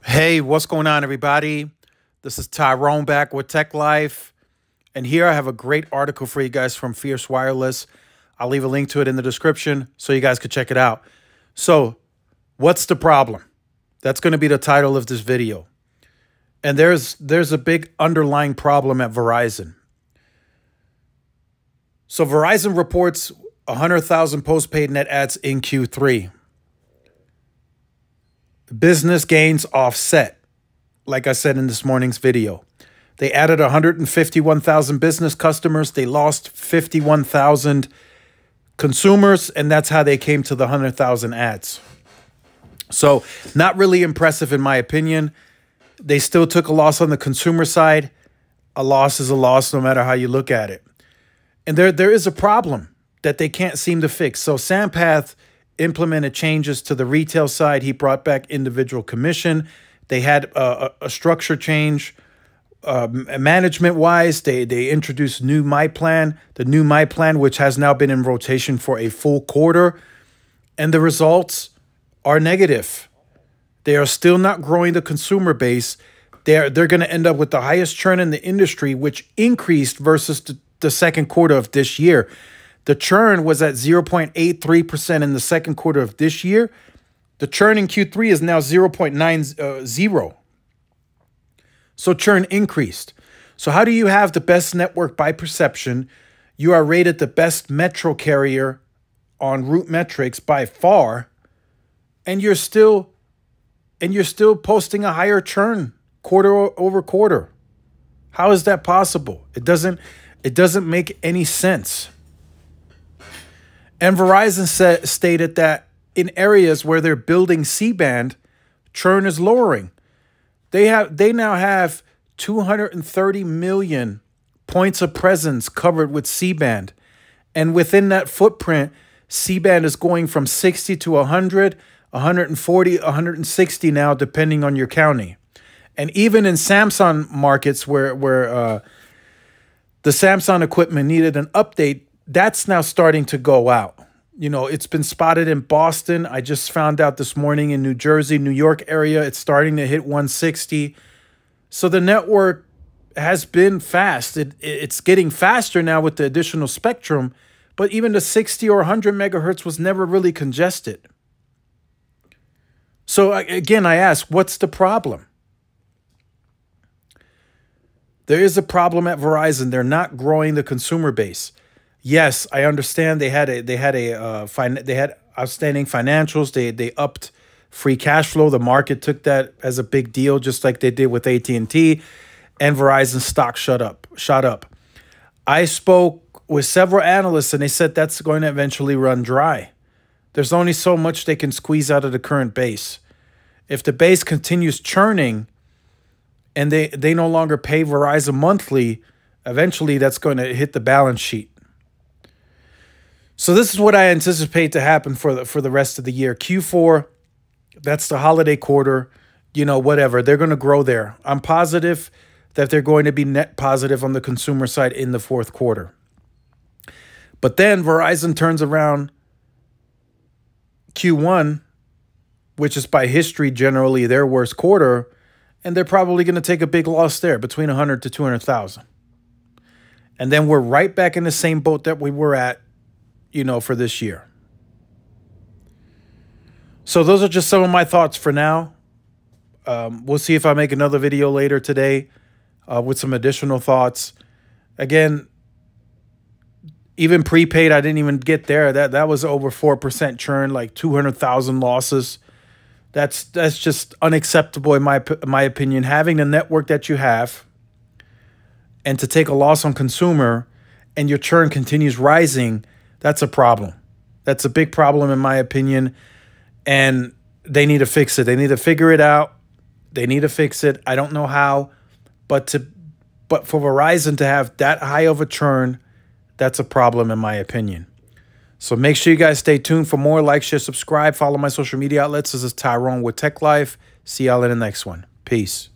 Hey, what's going on, everybody? This is Tyrone back with Tech Life. And here I have a great article for you guys from Fierce Wireless. I'll leave a link to it in the description so you guys can check it out. So, what's the problem? That's going to be the title of this video. And there's a big underlying problem at Verizon. So, Verizon reports 100,000 postpaid net adds in Q3. Business gains offset, like I said in this morning's video. They added 151,000 business customers. They lost 51,000 consumers, and that's how they came to the 100,000 ads. So not really impressive in my opinion. They still took a loss on the consumer side. A loss is a loss no matter how you look at it. And there is a problem that they can't seem to fix. So Sampath implemented changes to the retail side. He brought back individual commission. They had a structure change. Management-wise, they introduced new My Plan, the new My Plan, which has now been in rotation for a full quarter. And the results are negative. They are still not growing the consumer base. They're going to end up with the highest churn in the industry, which increased versus the second quarter of this year. The churn was at 0.83% in the second quarter of this year. The churn in Q3 is now 0.90. So churn increased. So how do you have the best network by perception? You are rated the best metro carrier on root metrics by far, and you're still posting a higher churn quarter over quarter. How is that possible? It doesn't make any sense. And Verizon stated that in areas where they're building C-band, churn is lowering. They now have 230 million points of presence covered with C-band. And within that footprint, C-band is going from 60 to 100, 140, 160 now, depending on your county. And even in Samsung markets where the Samsung equipment needed an update, that's now starting to go out. You know, it's been spotted in Boston. I just found out this morning in New Jersey, New York area, it's starting to hit 160. So the network has been fast. It's getting faster now with the additional spectrum, but even the 60 or 100 megahertz was never really congested. So again, I ask, what's the problem? There is a problem at Verizon. They're not growing the consumer base. Yes, I understand they had outstanding financials. They upped free cash flow. The market took that as a big deal, just like they did with AT&T, and Verizon's stock shot up. I spoke with several analysts, and they said that's going to eventually run dry. There's only so much they can squeeze out of the current base. If the base continues churning and they no longer pay Verizon monthly, eventually that's going to hit the balance sheet. So this is what I anticipate to happen for the rest of the year. Q4, that's the holiday quarter, you know, whatever. They're going to grow there. I'm positive that they're going to be net positive on the consumer side in the fourth quarter. But then Verizon turns around Q1, which is by history generally their worst quarter, and they're probably going to take a big loss there, between 100 to 200,000. And then we're right back in the same boat that we were at, you know, for this year. So those are just some of my thoughts for now. We'll see if I make another video later today with some additional thoughts. Again, even prepaid, I didn't even get there. That was over 4% churn, like 200,000 losses. That's just unacceptable in my opinion. Having the network that you have and to take a loss on consumer and your churn continues rising, that's a problem. That's a big problem in my opinion. And they need to fix it. They need to figure it out. They need to fix it. I don't know how, but for Verizon to have that high of a churn, that's a problem in my opinion. So make sure you guys stay tuned for more. Like, share, subscribe, follow my social media outlets. This is Tyrone with Tech Life. See y'all in the next one. Peace.